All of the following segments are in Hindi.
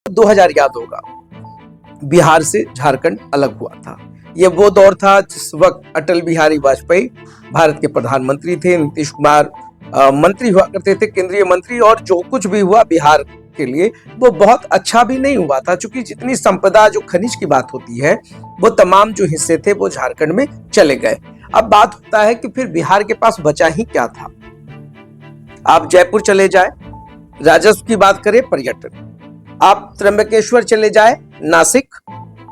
2000 याद होगा, बिहार से झारखंड अलग हुआ था। ये वो दौर था जिस वक्त अटल बिहारी वाजपेयी भारत के प्रधानमंत्री थे, नीतीश कुमार मंत्री हुआ करते थे, केंद्रीय मंत्री, और जो कुछ भी हुआ बिहार के लिए वो बहुत अच्छा भी नहीं हुआ था, क्योंकि जितनी संपदा, जो खनिज की बात होती है, वो तमाम जो हिस्से थे वो झारखंड में चले गए। अब बात होता है कि फिर बिहार के पास बचा ही क्या था। आप जयपुर चले जाए, राजस्व की बात करें, पर्यटन। आप त्र्यंबकेश्वर चले जाए, नासिक,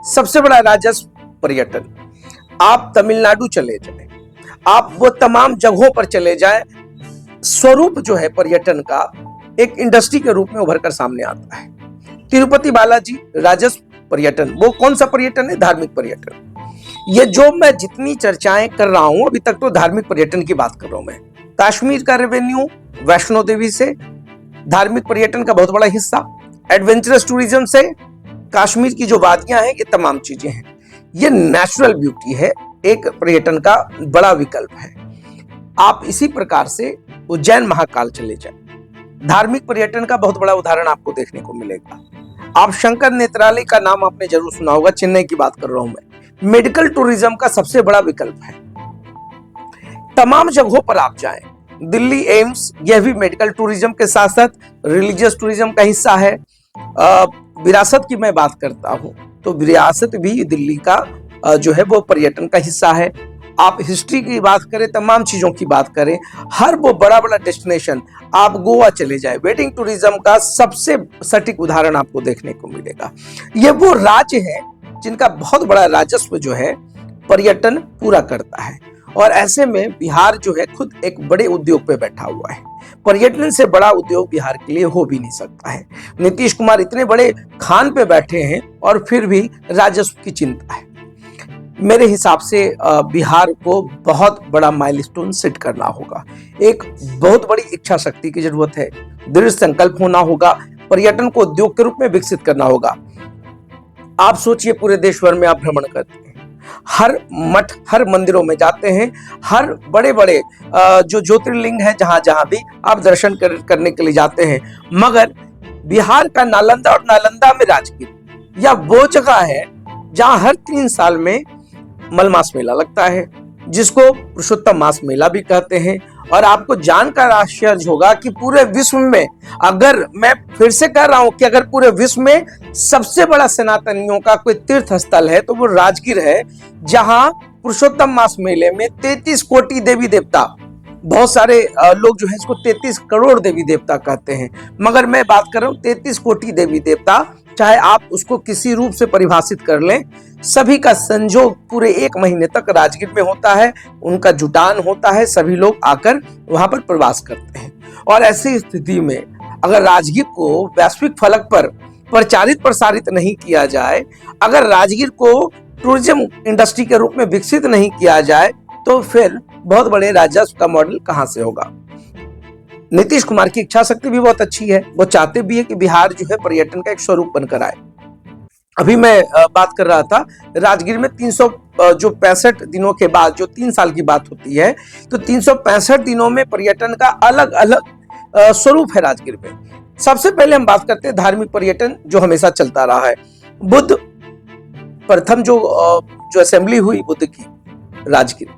सबसे बड़ा राजस्व पर्यटन। आप तमिलनाडु चले जाए, आप वो तमाम जगहों पर चले जाए, स्वरूप जो है पर्यटन का एक इंडस्ट्री के रूप में उभर कर सामने आता है। तिरुपति बालाजी, राजस्व पर्यटन। वो कौन सा पर्यटन है? धार्मिक पर्यटन। ये जो मैं जितनी चर्चाएं कर रहा हूं, अभी तक तो धार्मिक पर्यटन की बात कर रहा हूं मैं। कश्मीर का रेवेन्यू वैष्णो देवी से, धार्मिक पर्यटन का बहुत बड़ा हिस्सा। एडवेंचरस टूरिज्म से कश्मीर की जो वादियां हैं, ये तमाम चीजें हैं। ये नेचुरल ब्यूटी है, एक पर्यटन का बड़ा विकल्प है। आप इसी प्रकार से उज्जैन महाकाल चले जाए, धार्मिक पर्यटन का बहुत बड़ा उदाहरण आपको देखने को मिलेगा। आप शंकर नेत्रालय का नाम आपने जरूर सुना होगा, चेन्नई की बात कर रहा हूं मैं। मेडिकल टूरिज्म का सबसे बड़ा विकल्प है। तमाम जगहों पर आप जाएं, दिल्ली एम्स, यह भी मेडिकल टूरिज्म के साथ साथ रिलीजियस टूरिज्म का हिस्सा है। विरासत की मैं बात करता हूं तो विरासत भी दिल्ली का जो है वो पर्यटन का हिस्सा है। आप हिस्ट्री की बात करें, तमाम चीजों की बात करें, हर वो बड़ा बड़ा डेस्टिनेशन, आप गोवा चले जाए, वेडिंग टूरिज्म का सबसे सटीक उदाहरण आपको देखने को मिलेगा। ये वो राज्य है जिनका बहुत बड़ा राजस्व जो है पर्यटन पूरा करता है, और ऐसे में बिहार जो है खुद एक बड़े उद्योग पे बैठा हुआ है। पर्यटन से बड़ा उद्योग बिहार के लिए हो भी नहीं सकता है। नीतीश कुमार इतने बड़े खान पे बैठे हैं और फिर भी राजस्व की चिंता है। मेरे हिसाब से बिहार को बहुत बड़ा माइलस्टोन सेट करना होगा। एक बहुत बड़ी इच्छा शक्ति की जरूरत है, दृढ़ संकल्प होना होगा, पर्यटन को उद्योग के रूप में विकसित करना होगा। आप सोचिए, पूरे देश भर में आप भ्रमण करते हैं, हर मठ, हर मंदिरों में जाते हैं, हर बड़े बड़े जो ज्योतिर्लिंग है, जहां जहां भी आप दर्शन करने के लिए जाते हैं, मगर बिहार का नालंदा और नालंदा में राजगीर या वो जगह है जहां हर 3 साल में मलमास मेला लगता है, जिसको पुरुषोत्तम मास मेला भी कहते हैं। और आपको जानकर आश्चर्य होगा कि पूरे विश्व में, अगर मैं फिर से कह रहा हूं कि अगर पूरे विश्व में सबसे बड़ा सनातनियों का कोई तीर्थ स्थल है तो वो राजगीर है, जहां पुरुषोत्तम मास मेले में 33 कोटि देवी देवता, बहुत सारे लोग जो है इसको 33 करोड़ देवी देवता कहते हैं, मगर मैं बात कर रहा हूं 33 कोटि देवी देवता, चाहे आप उसको किसी रूप से परिभाषित कर लें, सभी का संजोग पूरे 1 महीने तक राजगीर में होता है। उनका जुटान होता है, सभी लोग आकर वहां पर प्रवास करते हैं। और ऐसी स्थिति में अगर राजगीर को वैश्विक फलक पर प्रचारित प्रसारित नहीं किया जाए, अगर राजगीर को टूरिज्म इंडस्ट्री के रूप में विकसित नहीं किया जाए, तो फिर बहुत बड़े राजस्व का मॉडल कहां से होगा। नीतीश कुमार की इच्छा शक्ति भी बहुत अच्छी है, वो चाहते भी है कि बिहार जो है पर्यटन का एक स्वरूप बनकर आए। अभी मैं बात कर रहा था, राजगीर में 365 दिनों के बाद जो 3 साल की बात होती है, तो 365 दिनों में पर्यटन का अलग अलग स्वरूप है राजगीर में। सबसे पहले हम बात करते हैं धार्मिक पर्यटन, जो हमेशा चलता रहा है। बुद्ध प्रथम जो असेंबली हुई बुद्ध की राजगीर में,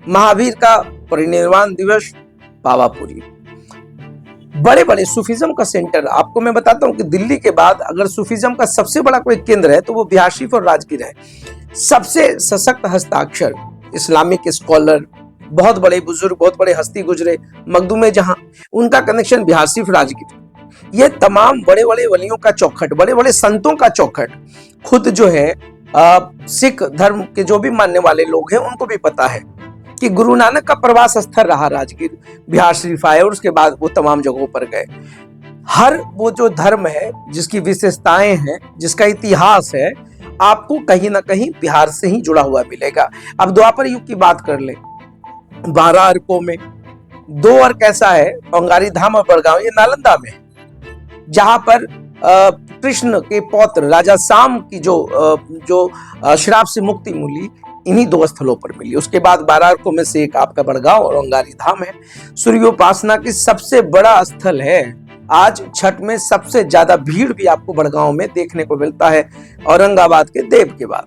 महावीर का परिनिर्वाण दिवस पावापुरी, बड़े बड़े सूफिज्म का सेंटर। आपको मैं बताता हूं कि दिल्ली के बाद अगर सूफिज्म का सबसे बड़ा कोई केंद्र है तो वो बिहार शरीफ और राजगीर है। सबसे सशक्त हस्ताक्षर, इस्लामिक स्कॉलर, बहुत बड़े बुजुर्ग, बहुत बड़े हस्ती गुजरे, मखदूम जहां, उनका कनेक्शन बिहार शरीफ राजगीर। ये तमाम बड़े बड़े वलियों का चौखट, बड़े बड़े संतों का चौखट, खुद जो है सिख धर्म के जो भी मानने वाले लोग हैं उनको भी पता है कि गुरु नानक का प्रवास स्थल रहा राजगीर, बिहार शरीफ आए और उसके बाद वो तमाम जगहों पर गए। हर वो जो धर्म है, जिसकी विशेषताएं हैं, जिसका इतिहास है, आपको कहीं ना कहीं बिहार से ही जुड़ा हुआ मिलेगा। अब द्वापर युग की बात कर ले, 12 अर्कों में 2 अर्क ऐसा है, अंगारी धाम और बड़गांव, ये नालंदा में, जहां पर कृष्ण के पौत्र राजा साम की जो श्राप से मुक्ति मिली, इन्हीं 2 स्थलों पर मिली। उसके बाद 12 अर्कों में से एक आपका बड़गांव और अंगारी धाम है। सूर्योपासना की सबसे बड़ा स्थल है आज छठ में सबसे ज्यादा भीड़ भी आपको बड़गांव में देखने को मिलता है, औरंगाबाद के देव के बाद।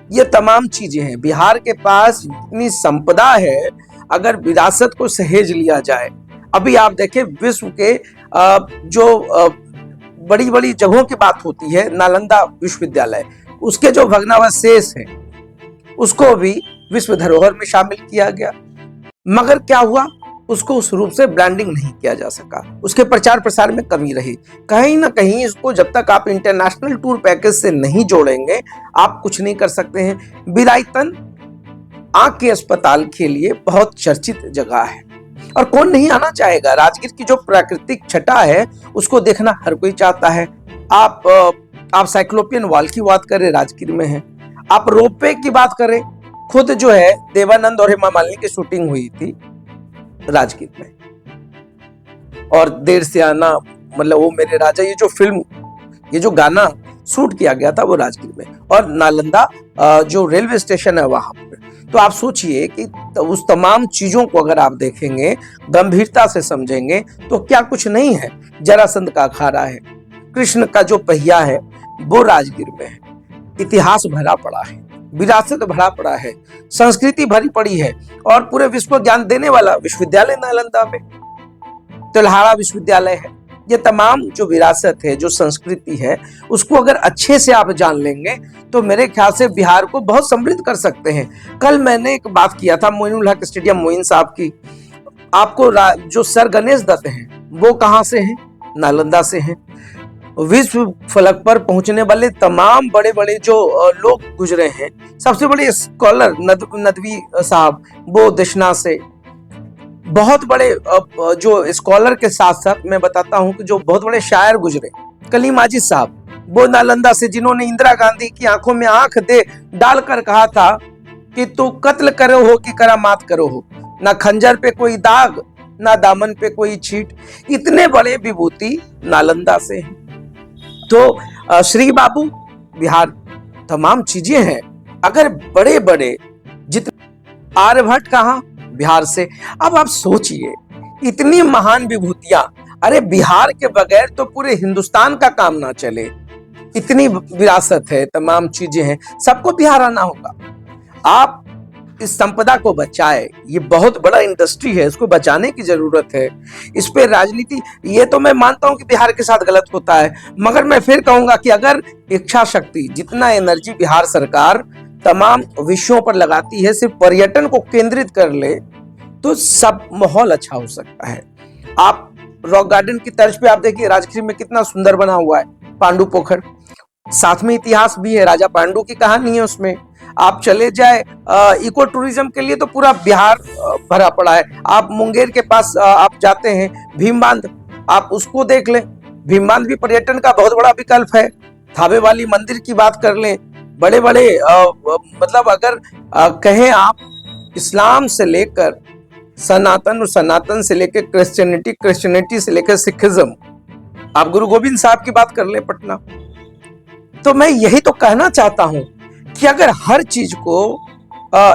ये तमाम चीजें हैं। बिहार के पास इतनी संपदा है, अगर विरासत को सहेज लिया जाए। अभी आप देखें, विश्व के जो बड़ी बड़ी जगहों की बात होती है, नालंदा विश्वविद्यालय, उसके जो भग्नावशेष हैं उसको भी विश्व धरोहर में शामिल किया गया, मगर क्या हुआ, उसको उस रूप से ब्रांडिंग नहीं किया जा सका, उसके प्रचार प्रसार में कमी रही। कहीं ना कहीं इसको जब तक आप इंटरनेशनल टूर पैकेज से नहीं जोड़ेंगे, आप कुछ नहीं कर सकते हैं। बिलाईतन आंख के अस्पताल के लिए बहुत चर्चित जगह है और कौन नहीं आना चाहेगा। राजगीर की जो प्राकृतिक छटा है उसको देखना हर कोई चाहता है। आप साइक्लोपियन वॉल की बात करें, राजगीर में है। आप रोपवे की बात करें, खुद जो है देवानंद और हेमा मालिनी की शूटिंग हुई थी राजगीर में, और देर से आना, मतलब वो मेरे राजा, ये जो फिल्म, ये जो गाना शूट किया गया था वो राजगीर में, और नालंदा जो रेलवे स्टेशन है वहां पर। तो आप सोचिए कि उस तमाम चीजों को अगर आप देखेंगे, गंभीरता से समझेंगे, तो क्या कुछ नहीं है। जरासंध का अखाड़ा है, कृष्ण का जो पहिया है वो राजगीर में है। इतिहास भरा पड़ा है, विरासत भरा पड़ा है, संस्कृति भरी पड़ी है, और पूरे विश्व को ज्ञान देने वाला विश्वविद्यालय नालंदा में तिल्हाड़ा विश्वविद्यालय है। ये तमाम जो विरासत है, जो संस्कृति है, उसको अगर अच्छे से आप जान लेंगे तो मेरे ख्याल से बिहार को बहुत समृद्ध कर सकते हैं। कल मैंने एक बात किया था मोइनुल हक स्टेडियम मोइन साहब की। आपको जो सर गणेश दत्त हैं वो कहाँ से हैं? नालंदा से हैं। विश्व फलक पर पहुंचने वाले तमाम बड़े बड़े जो लोग गुजरे हैं, सबसे बड़े स्कॉलर नदवी साहब वो दक्षिणा से, बहुत बड़े जो स्कॉलर के साथ साथ मैं बताता हूं कि जो बहुत बड़े शायर गुजरे, कलीम माजिद साहब वो नालंदा से, जिन्होंने इंदिरा गांधी की आंखों में आंख दे डालकर कहा था कि तू कत्ल करो हो कि करामात करो हो, ना खंजर पे कोई दाग ना दामन पे कोई छीट। इतने बड़े विभूति नालंदा से हैं। तो श्री बाबू, बिहार तमाम चीजें हैं। अगर बड़े बड़े जितने, आर्यभट्ट कहाँ? बिहार से। अब आप सोचिए, इतनी महान विभूतियां, अरे बिहार के बगैर तो पूरे हिंदुस्तान का काम ना चले। इतनी विरासत है, तमाम चीजें हैं, सबको बिहार आना होगा। आप इस संपदा को बचाए, ये बहुत बड़ा इंडस्ट्री है, इसको बचाने की जरूरत है। इस पे राजनीति, ये तो मैं मानता हूं कि बिहार के साथ गलत होता है, मगर मैं फिर कहूंगा कि अगर इच्छा शक्ति, जितना एनर्जी बिहार सरकार तमाम विषयों पर लगाती है, सिर्फ पर्यटन को केंद्रित कर ले तो सब माहौल अच्छा हो सकता है। आप रॉक गार्डन की तर्ज पे आप देखिए, राजगीर में कितना सुंदर बना हुआ है, पांडु पोखर, साथ में इतिहास भी है, राजा पांडु की कहानी है उसमें। आप चले जाए इको टूरिज्म के लिए तो पूरा बिहार भरा पड़ा है। आप मुंगेर के पास आप जाते हैं, भीम बांध, आप उसको देख लें। भीम बांध भी पर्यटन का बहुत बड़ा विकल्प है। थावे वाली मंदिर की बात कर लें, बड़े बड़े मतलब अगर कहें आप, इस्लाम से लेकर सनातन और सनातन से लेकर क्रिश्चियनिटी, क्रिश्चियनिटी से लेकर सिखिज्म, आप गुरु गोविंद साहब की बात कर ले पटना। तो मैं यही तो कहना चाहता हूं कि अगर हर चीज को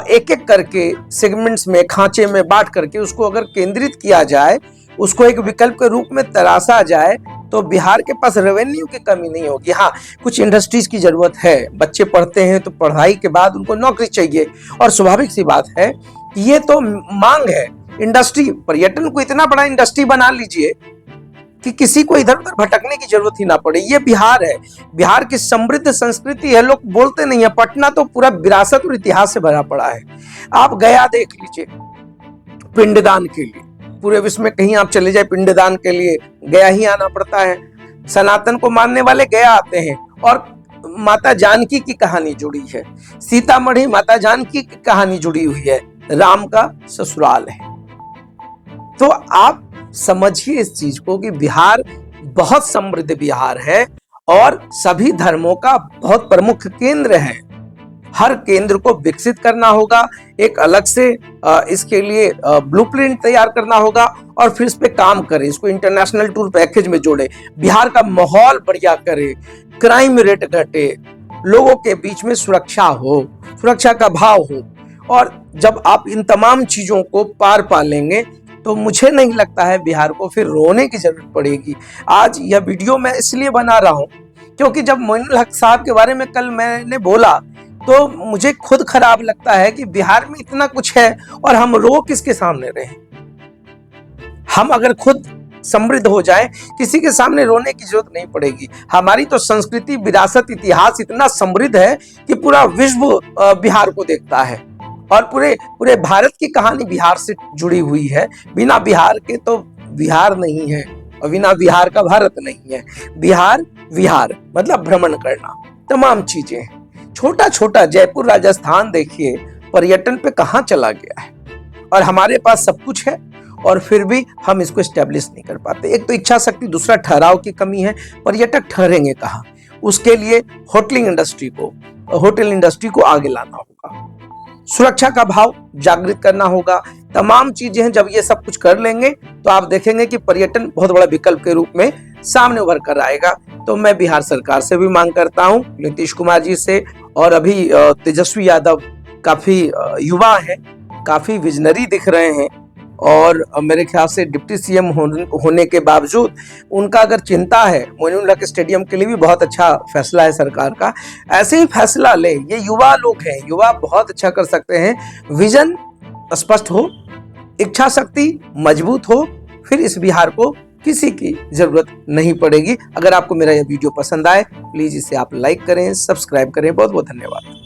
एक एक करके सेगमेंट्स में, खांचे में बांट करके उसको अगर केंद्रित किया जाए, उसको एक विकल्प के रूप में तराशा जाए, तो बिहार के पास रेवेन्यू की कमी नहीं होगी। हाँ, कुछ इंडस्ट्रीज की जरूरत है। बच्चे पढ़ते हैं तो पढ़ाई के बाद उनको नौकरी चाहिए, और स्वाभाविक सी बात है, ये तो मांग है। इंडस्ट्री, पर्यटन को इतना बड़ा इंडस्ट्री बना लीजिए कि किसी को इधर उधर भटकने की जरूरत ही ना पड़े। ये बिहार है, बिहार की समृद्ध संस्कृति है, लोग बोलते नहीं है। पटना तो पूरा विरासत और इतिहास से भरा पड़ा है। आप गया देख लीजिए, पिंडदान के लिए, पूरे विश्व में कहीं आप चले जाए पिंडदान के लिए गया ही आना पड़ता है। सनातन को मानने वाले गया आते हैं, और माता जानकी की कहानी जुड़ी है, सीतामढ़ी माता जानकी की कहानी जुड़ी हुई है, राम का ससुराल है। तो आप समझिए इस चीज को कि बिहार बहुत समृद्ध बिहार है, और सभी धर्मों का बहुत प्रमुख केंद्र है। हर केंद्र को विकसित करना होगा, एक अलग से इसके लिए ब्लूप्रिंट तैयार करना होगा, और फिर इस पे काम करें, इसको इंटरनेशनल टूर पैकेज में जोड़े, बिहार का माहौल बढ़िया करे, क्राइम रेट घटे, लोगों के बीच में सुरक्षा हो, सुरक्षा का भाव हो। और जब आप इन तमाम चीजों को पार पा लेंगे तो मुझे नहीं लगता है बिहार को फिर रोने की जरूरत पड़ेगी। आज यह वीडियो मैं इसलिए बना रहा हूँ क्योंकि जब मोइनुल हक साहब के बारे में कल मैंने बोला तो मुझे खुद खराब लगता है कि बिहार में इतना कुछ है और हम रो किसके सामने रहे। हम अगर खुद समृद्ध हो जाए, किसी के सामने रोने की जरूरत नहीं पड़ेगी। हमारी तो संस्कृति, विरासत, इतिहास इतना समृद्ध है कि पूरा विश्व बिहार को देखता है और पूरे पूरे भारत की कहानी बिहार से जुड़ी हुई है। बिना बिहार के तो बिहार नहीं है और बिना बिहार का भारत नहीं है। बिहार विहार मतलब भ्रमण करना, तमाम चीजें। छोटा छोटा जयपुर राजस्थान देखिए पर्यटन पे कहाँ चला गया है और हमारे पास सब कुछ है और फिर भी हम इसको एस्टेब्लिश नहीं कर पाते। एक तो इच्छा शक्ति, दूसरा ठहराव की कमी है। पर्यटक ठहरेंगे कहाँ? उसके लिए होटल इंडस्ट्री को आगे लाना होगा, सुरक्षा का भाव जागृत करना होगा, तमाम चीजें हैं। जब ये सब कुछ कर लेंगे तो आप देखेंगे कि पर्यटन बहुत बड़ा विकल्प के रूप में सामने उभर कर आएगा। तो मैं बिहार सरकार से भी मांग करता हूं, नीतीश कुमार जी से, और अभी तेजस्वी यादव काफी युवा हैं, काफी विजनरी दिख रहे हैं और मेरे ख्याल से डिप्टी सीएम होने के बावजूद उनका अगर चिंता है, मोइनुल हक स्टेडियम के लिए भी बहुत अच्छा फैसला है सरकार का। ऐसे ही फैसला ले, ये युवा लोग हैं, युवा बहुत अच्छा कर सकते हैं। विजन स्पष्ट हो, इच्छा शक्ति मजबूत हो, फिर इस बिहार को किसी की जरूरत नहीं पड़ेगी। अगर आपको मेरा यह वीडियो पसंद आए प्लीज इसे आप लाइक करें, सब्सक्राइब करें। बहुत बहुत धन्यवाद।